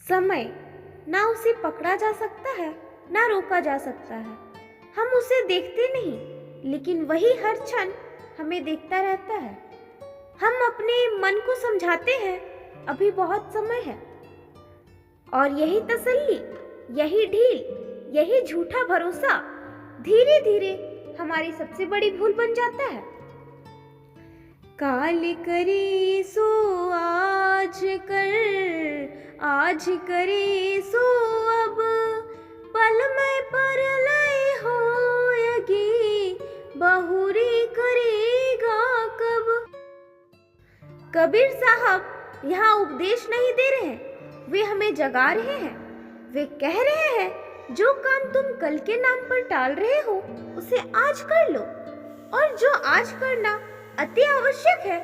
समय ना उसे पकड़ा जा सकता है ना रोका जा सकता है। हम उसे देखते नहीं, लेकिन वही हर क्षण हमें देखता रहता है। हम अपने मन को समझाते हैं अभी बहुत समय है, और यही तसल्ली, यही ढील, यही झूठा भरोसा धीरे धीरे हमारी सबसे बड़ी भूल बन जाता है। काल करे सो आज कर, आज करे सो अब, पल में परलय होएगी, बहुरी करेगा कब। कबीर साहब यहाँ उपदेश नहीं दे रहे हैं, वे हमें जगा रहे हैं। वे कह रहे हैं जो काम तुम कल के नाम पर टाल रहे हो उसे आज कर लो, और जो आज करना अति आवश्यक है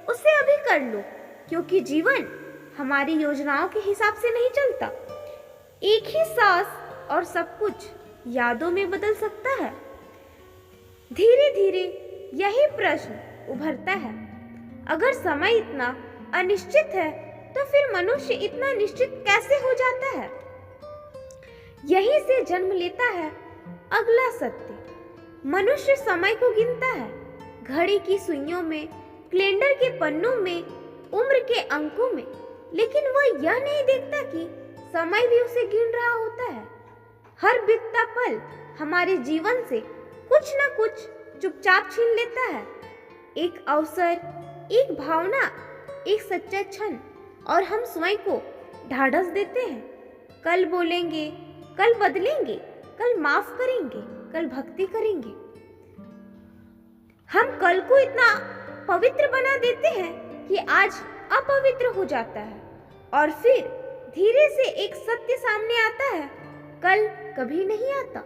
उसे अभी कर लो, क्योंकि जीवन हमारी योजनाओं के हिसाब से नहीं चलता। एक ही सांस और सब कुछ यादों में बदल सकता है। धीरे धीरे यही प्रश्न उभरता है, अगर समय इतना अनिश्चित है तो फिर मनुष्य इतना निश्चित कैसे हो जाता है। यहीं से जन्म लेता है अगला सत्य। मनुष्य समय को गिनता है, घड़ी की सुइयों में, कैलेंडर के पन्नों में, उम्र के अंकों में, लेकिन वह यह नहीं देखता कि समय भी उसे गिन रहा होता है। हर बीतता पल हमारे जीवन से कुछ न कुछ चुपचाप छीन लेता है। एक अवसर, एक भावना, एक सच्चा क्षण, और हम स्वयं को ढाढ़स देते हैं। कल बोलेंगे, कल बदलेंगे, कल माफ करेंगे, कल भक्ति करेंगे। हम कल को इतना पवित्र बना देते हैं कि आज अपवित्र हो जाता है, और फिर धीरे से एक सत्य सामने आता है, कल कभी नहीं आता।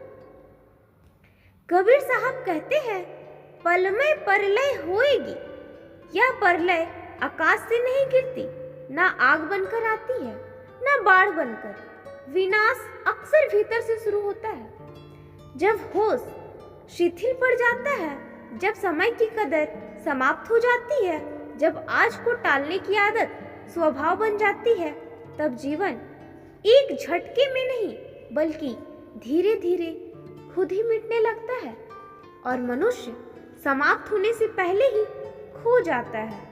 कबीर साहब कहते हैं पल में परलय होएगी। यह परलय आकाश से नहीं गिरती, ना आग बनकर आती है, ना बाढ़ बनकर। विनाश अक्सर भीतर से शुरू होता है। जब होश शिथिल पड़ जाता है, जब समय की कदर समाप्त हो जाती है, जब आज को टालने की आदत स्वभाव बन जाती है, तब जीवन एक झटके में नहीं बल्कि धीरे धीरे खुद ही मिटने लगता है, और मनुष्य समाप्त होने से पहले ही खो जाता है।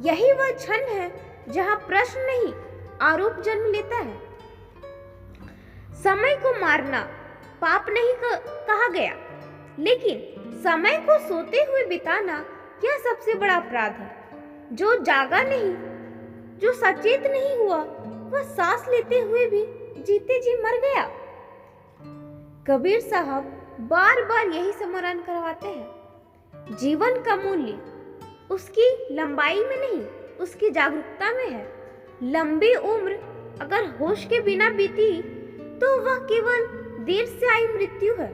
यही वह क्षण है जहां प्रश्न नहीं, आरोप जन्म लेता है। समय को मारना पाप नहीं कहा गया, लेकिन समय को सोते हुए बिताना यह सबसे बड़ा अपराध है। जो जागा नहीं, जो सचेत नहीं हुआ, वह सांस लेते हुए भी जीते जी मर गया। कबीर साहब बार बार यही स्मरण करवाते हैं, जीवन का मूल्य उसकी लंबाई में नहीं, उसकी जागरूकता में है। लंबी उम्र अगर होश के बिना बीती तो वह केवल देर से आई मृत्यु है।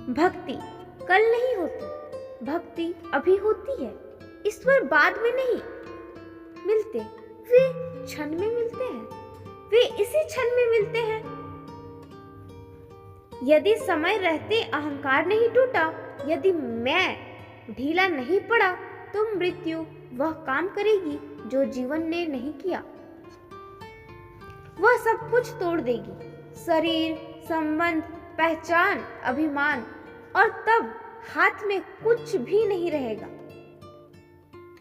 भक्ति कल नहीं होती, भक्ति अभी होती है। ईश्वर बाद में नहीं मिलते, वे क्षण में मिलते हैं, वे इसी क्षण में मिलते हैं। यदि समय रहते अहंकार नहीं टूटा, यदि मैं ढीला नहीं पड़ा, तो मृत्यु वह काम करेगी जो जीवन ने नहीं किया। वह सब कुछ तोड़ देगी, शरीर, संबंध, पहचान, अभिमान, और तब हाथ में कुछ भी नहीं रहेगा।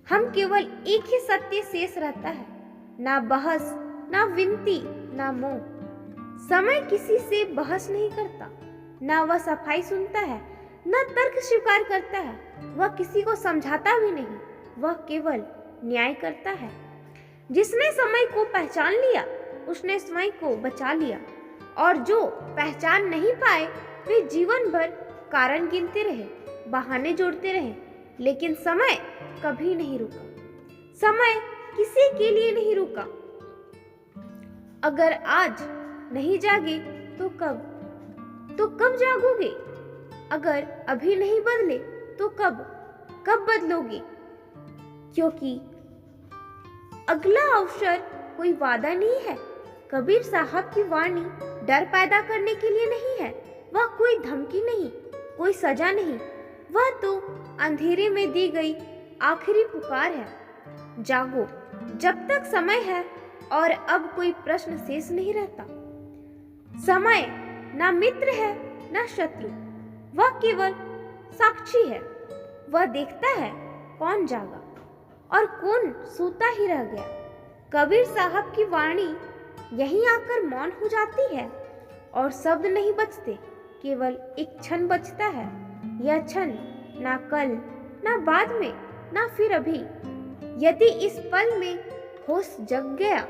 हम केवल एक ही सत्य शेष रहता है, ना बहस, ना विनती, ना मोह। समय किसी से बहस नहीं करता, ना वह सफाई सुनता है, ना तर्क स्वीकार करता है। वह किसी को समझाता भी नहीं, वह केवल न्याय करता है। जिसने समय को पहचान लिया उसने स्वयं को बचा लिया, और जो पहचान नहीं पाए वे जीवन भर कारण गिनते रहे, बहाने जोड़ते रहे, लेकिन समय कभी नहीं रुका। समय किसी के लिए नहीं रुका। अगर आज नहीं जागे तो कब जागोगे? अगर अभी नहीं बदले तो कब बदलोगे? क्योंकि अगला अवसर कोई वादा नहीं है। कबीर साहब की वाणी डर पैदा करने के लिए नहीं है, वह कोई धमकी नहीं, कोई सजा नहीं, वह तो अंधेरे में दी गई आखिरी पुकार है। जागो, जब तक समय है और अब कोई प्रश्न शेष नहीं रहता। समय ना मित्र है ना शत्रु, वह केवल साक्षी है। वह देखता है कौन जागा और कौन सोता ही रह गया। कबीर साहब की वाणी यहीं आकर मौन हो जाती है और शब्द नहीं बचते, केवल एक क्षण बचता है। यह क्षण ना कल ना बाद में ना फिर अभी। यदि इस पल में होश जग गया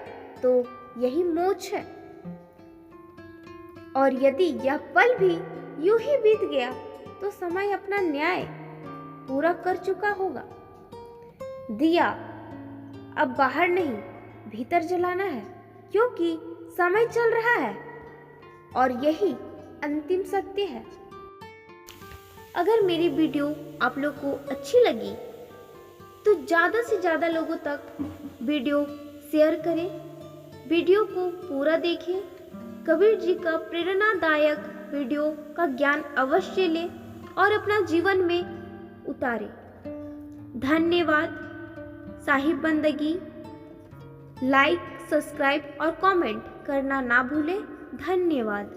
तो यही मोक्ष है, और यदि यह पल भी यूं ही बीत गया तो समय अपना न्याय पूरा कर चुका होगा। दिया अब बाहर नहीं भीतर जलाना है, क्योंकि समय चल रहा है और यही अंतिम सत्य है। अगर मेरी वीडियो आप लोग को अच्छी लगी तो ज़्यादा से ज़्यादा लोगों तक वीडियो शेयर करें, वीडियो को पूरा देखें। कबीर जी का प्रेरणादायक वीडियो का ज्ञान अवश्य लें और अपना जीवन में उतारें। धन्यवाद। साहिब बंदगी लाइक, सब्सक्राइब और कमेंट करना ना भूलें। धन्यवाद।